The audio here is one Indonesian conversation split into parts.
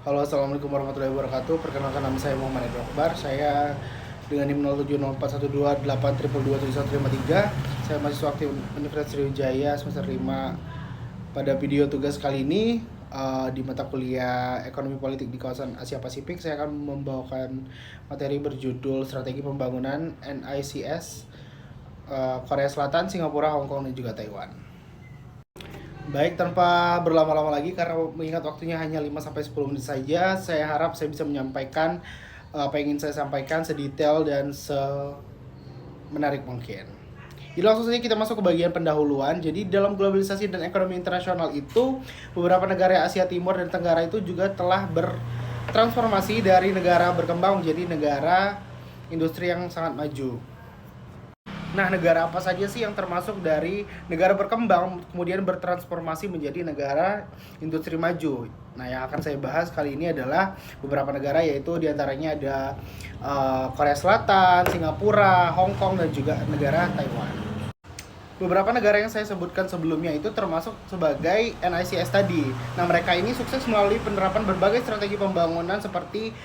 Halo, assalamualaikum warahmatullahi wabarakatuh. Perkenalkan, nama saya Muhammad Edward Akbar. Saya dengan NIM 070412827153. Saya mahasiswa aktif Universitas Sriwijaya semester 5. Pada video tugas kali ini di mata kuliah Ekonomi Politik di kawasan Asia Pasifik, saya akan membawakan materi berjudul Strategi Pembangunan NICS Korea Selatan, Singapura, Hong Kong, dan juga Taiwan. Baik, tanpa berlama-lama lagi karena mengingat waktunya hanya 5-10 menit saja, saya harap saya bisa menyampaikan apa yang ingin saya sampaikan sedetail dan semenarik mungkin. Jadi langsung saja kita masuk ke bagian pendahuluan. Jadi dalam globalisasi dan ekonomi internasional itu, beberapa negara Asia Timur dan Tenggara itu juga telah bertransformasi dari negara berkembang menjadi negara industri yang sangat maju. Nah, negara apa saja sih yang termasuk dari negara berkembang kemudian bertransformasi menjadi negara industri maju? Nah, yang akan saya bahas kali ini adalah beberapa negara, yaitu diantaranya ada Korea Selatan, Singapura, Hong Kong, dan juga negara Taiwan. Beberapa negara yang saya sebutkan sebelumnya itu termasuk sebagai NICS tadi. Nah, mereka ini sukses melalui penerapan berbagai strategi pembangunan seperti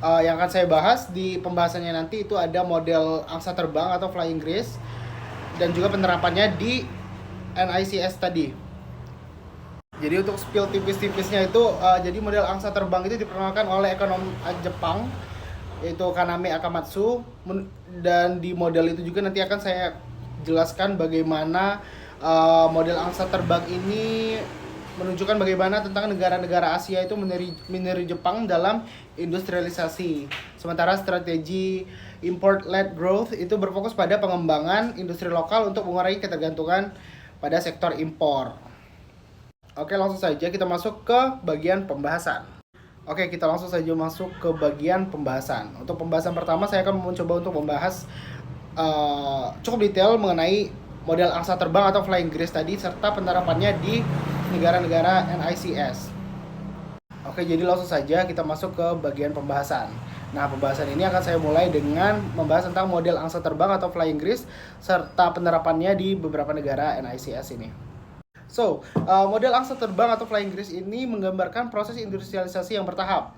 yang akan saya bahas di pembahasannya nanti. Itu ada model angsa terbang atau flying grace dan juga penerapannya di NICS tadi. Jadi untuk spill tipis-tipisnya itu jadi model angsa terbang itu diperkenalkan oleh ekonom Jepang, yaitu Kaname Akamatsu, dan di model itu juga nanti akan saya jelaskan bagaimana model angsa terbang ini menunjukkan bagaimana tentang negara-negara Asia itu meniru Jepang dalam industrialisasi. Sementara strategi import-led growth itu berfokus pada pengembangan industri lokal untuk mengurangi ketergantungan pada sektor impor. Oke, langsung saja kita masuk ke bagian pembahasan. Oke, kita langsung saja masuk ke bagian pembahasan. Untuk pembahasan pertama, saya akan mencoba untuk membahas cukup detail mengenai model angsa terbang atau flying grace tadi serta penerapannya di negara-negara NICS. Oke, jadi langsung saja kita masuk ke bagian pembahasan. Nah, pembahasan ini akan saya mulai dengan membahas tentang model angsa terbang atau flying grace serta penerapannya di beberapa negara NICS ini. So, model angsa terbang atau flying grace ini menggambarkan proses industrialisasi yang bertahap.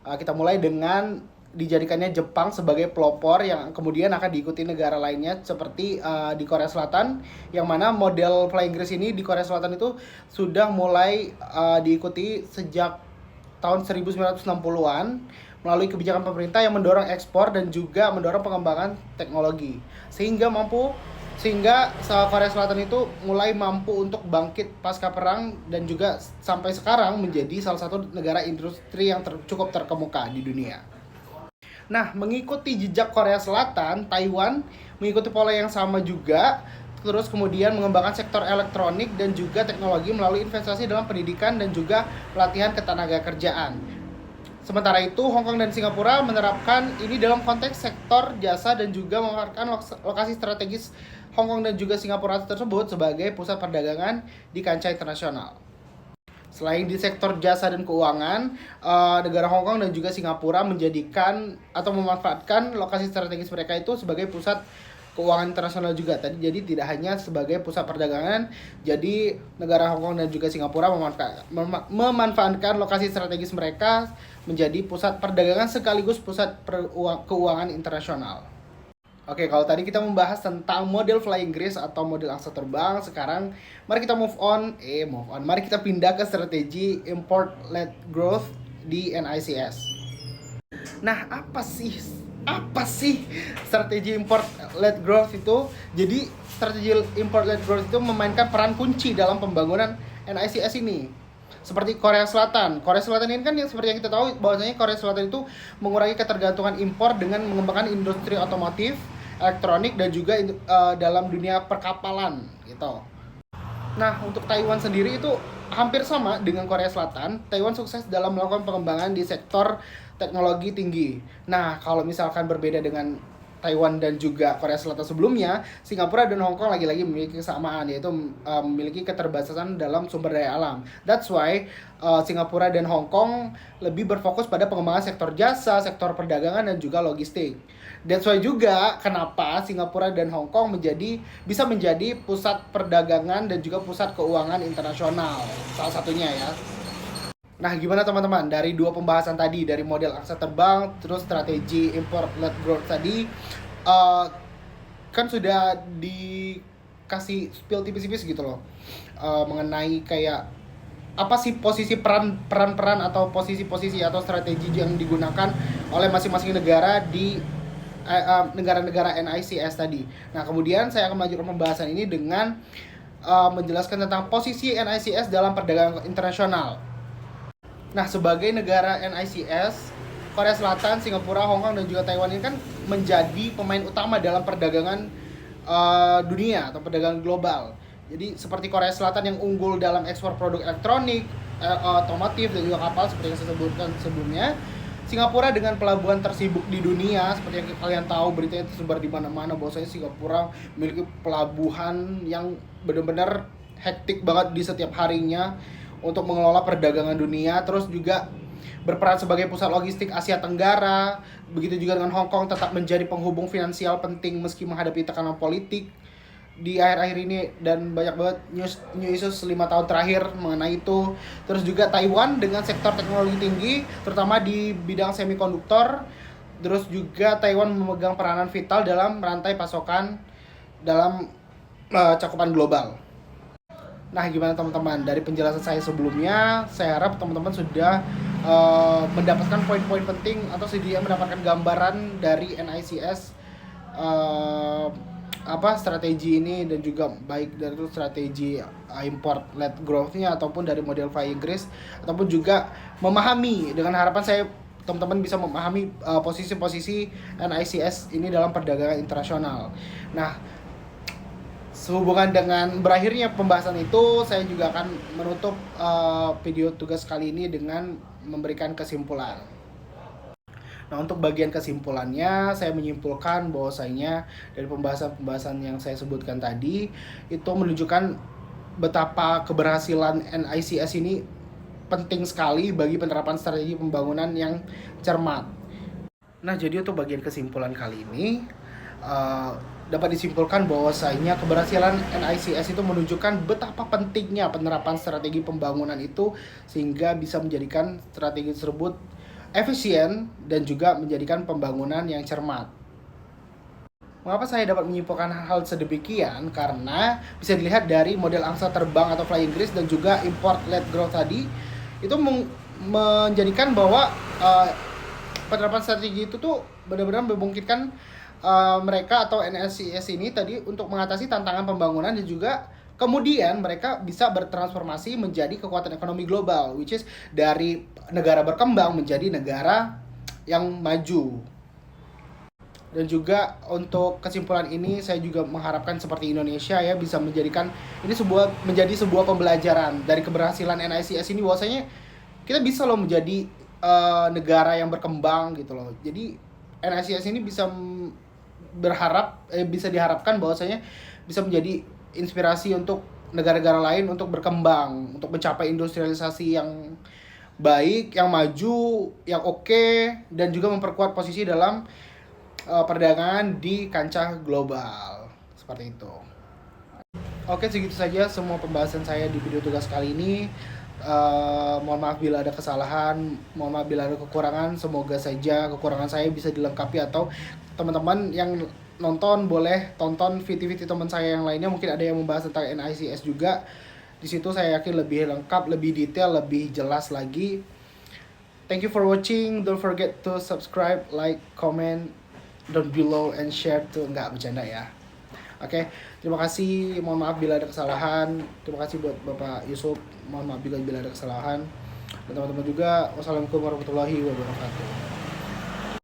Kita mulai dengan dijadikannya Jepang sebagai pelopor yang kemudian akan diikuti negara lainnya seperti di Korea Selatan, yang mana model flying grace ini di Korea Selatan itu sudah mulai diikuti sejak tahun 1960-an melalui kebijakan pemerintah yang mendorong ekspor dan juga mendorong pengembangan teknologi sehingga Korea Selatan itu mulai mampu untuk bangkit pasca perang dan juga sampai sekarang menjadi salah satu negara industri yang cukup terkemuka di dunia. Nah, mengikuti jejak Korea Selatan, Taiwan mengikuti pola yang sama juga, terus kemudian mengembangkan sektor elektronik dan juga teknologi melalui investasi dalam pendidikan dan juga pelatihan ketenagakerjaan. Sementara itu, Hong Kong dan Singapura menerapkan ini dalam konteks sektor jasa dan juga memanfaatkan lokasi strategis Hong Kong dan juga Singapura tersebut sebagai pusat perdagangan di kancah internasional. Selain di sektor jasa dan keuangan, negara Hong Kong dan juga Singapura menjadikan atau memanfaatkan lokasi strategis mereka itu sebagai pusat keuangan internasional juga tadi. Jadi tidak hanya sebagai pusat perdagangan, jadi negara Hong Kong dan juga Singapura memanfaatkan lokasi strategis mereka menjadi pusat perdagangan sekaligus pusat keuangan internasional. Oke, kalau tadi kita membahas tentang model flying grace atau model angsa terbang, sekarang mari kita move on. Mari kita pindah ke strategi import-led growth di NICS. Nah, apa sih strategi import-led growth itu? Jadi, strategi import-led growth itu memainkan peran kunci dalam pembangunan NICS ini. Seperti Korea Selatan. Korea Selatan ini kan yang seperti yang kita tahu bahwasanya Korea Selatan itu mengurangi ketergantungan impor dengan mengembangkan industri otomotif, elektronik dan juga dalam dunia perkapalan gitu. Nah, untuk Taiwan sendiri itu hampir sama dengan Korea Selatan. Taiwan sukses dalam melakukan pengembangan di sektor teknologi tinggi. Nah, kalau misalkan berbeda dengan Taiwan dan juga Korea Selatan sebelumnya, Singapura dan Hong Kong lagi-lagi memiliki kesamaan, yaitu memiliki keterbatasan dalam sumber daya alam. That's why Singapura dan Hong Kong lebih berfokus pada pengembangan sektor jasa, sektor perdagangan dan juga logistik. That's why juga kenapa Singapura dan Hong Kong bisa menjadi pusat perdagangan dan juga pusat keuangan internasional, salah satunya ya. Nah, gimana teman-teman? Dari dua pembahasan tadi, dari model angsa terbang, terus strategi import led growth tadi, uh, kan sudah dikasih spill tipis-tipis gitu loh, mengenai kayak apa sih posisi peran-peran atau posisi-posisi atau strategi yang digunakan oleh masing-masing negara di negara-negara NICS tadi. Nah, kemudian saya akan melanjutkan pembahasan ini dengan menjelaskan tentang posisi NICS dalam perdagangan internasional. Nah, sebagai negara NICS, Korea Selatan, Singapura, Hong Kong, dan juga Taiwan ini kan menjadi pemain utama dalam perdagangan dunia atau perdagangan global. Jadi seperti Korea Selatan yang unggul dalam ekspor produk elektronik, otomotif, dan juga kapal seperti yang saya sebutkan sebelumnya. Singapura dengan pelabuhan tersibuk di dunia, seperti yang kalian tahu beritanya tersebar di mana-mana bahwasanya Singapura memiliki pelabuhan yang benar-benar hektik banget di setiap harinya untuk mengelola perdagangan dunia, terus juga berperan sebagai pusat logistik Asia Tenggara. Begitu juga dengan Hong Kong, tetap menjadi penghubung finansial penting meski menghadapi tekanan politik di akhir-akhir ini, dan banyak banget new issues 5 tahun terakhir mengenai itu. Terus juga Taiwan dengan sektor teknologi tinggi terutama di bidang semikonduktor. Terus juga Taiwan memegang peranan vital dalam rantai pasokan dalam cakupan global. Nah, gimana teman-teman? Dari penjelasan saya sebelumnya, saya harap teman-teman sudah mendapatkan poin-poin penting atau setidaknya mendapatkan gambaran dari NICS, strategi ini, dan juga baik dari strategi import led growth-nya ataupun dari model Flying Greece, ataupun juga memahami, dengan harapan saya teman-teman bisa memahami posisi-posisi NICS ini dalam perdagangan internasional. Nah, sehubungan dengan berakhirnya pembahasan itu, saya juga akan menutup video tugas kali ini dengan memberikan kesimpulan. Nah, untuk bagian kesimpulannya, saya menyimpulkan bahwasanya dari pembahasan-pembahasan yang saya sebutkan tadi, itu menunjukkan betapa keberhasilan NICS ini penting sekali bagi penerapan strategi pembangunan yang cermat. Nah, jadi untuk bagian kesimpulan kali ini, dapat disimpulkan bahwasanya keberhasilan NICS itu menunjukkan betapa pentingnya penerapan strategi pembangunan itu, sehingga bisa menjadikan strategi tersebut efisien dan juga menjadikan pembangunan yang cermat. Mengapa saya dapat menyimpulkan hal sedemikian? Karena bisa dilihat dari model angsa terbang atau Flying Greece dan juga import led growth tadi, itu menjadikan bahwa penerapan strategi itu tuh benar-benar memungkinkan mereka atau NICS ini tadi untuk mengatasi tantangan pembangunan, dan juga kemudian mereka bisa bertransformasi menjadi kekuatan ekonomi global, which is dari negara berkembang menjadi negara yang maju. Dan juga untuk kesimpulan ini, saya juga mengharapkan seperti Indonesia ya bisa menjadikan ini menjadi sebuah pembelajaran dari keberhasilan NICS ini, bahwasanya kita bisa loh menjadi negara yang berkembang gitu loh. Jadi NICS ini bisa diharapkan bahwasanya bisa menjadi inspirasi untuk negara-negara lain untuk berkembang, untuk mencapai industrialisasi yang baik, yang maju, yang oke, dan juga memperkuat posisi dalam perdagangan di kancah global. Seperti itu. Oke, segitu saja semua pembahasan saya di video tugas kali ini. Mohon maaf bila ada kesalahan, mohon maaf bila ada kekurangan. Semoga saja kekurangan saya bisa dilengkapi, atau teman-teman yang nonton boleh tonton video-video teman saya yang lainnya, mungkin ada yang membahas tentang NICS juga. Di situ saya yakin lebih lengkap, lebih detail, lebih jelas lagi. Thank you for watching. Don't forget to subscribe, like, comment down below, and share to. Nggak bercanda ya. Oke, terima kasih. Mohon maaf bila ada kesalahan. Terima kasih buat Bapak Yusuf. Mohon maaf bila ada kesalahan. Dan teman-teman juga. Wassalamualaikum warahmatullahi wabarakatuh.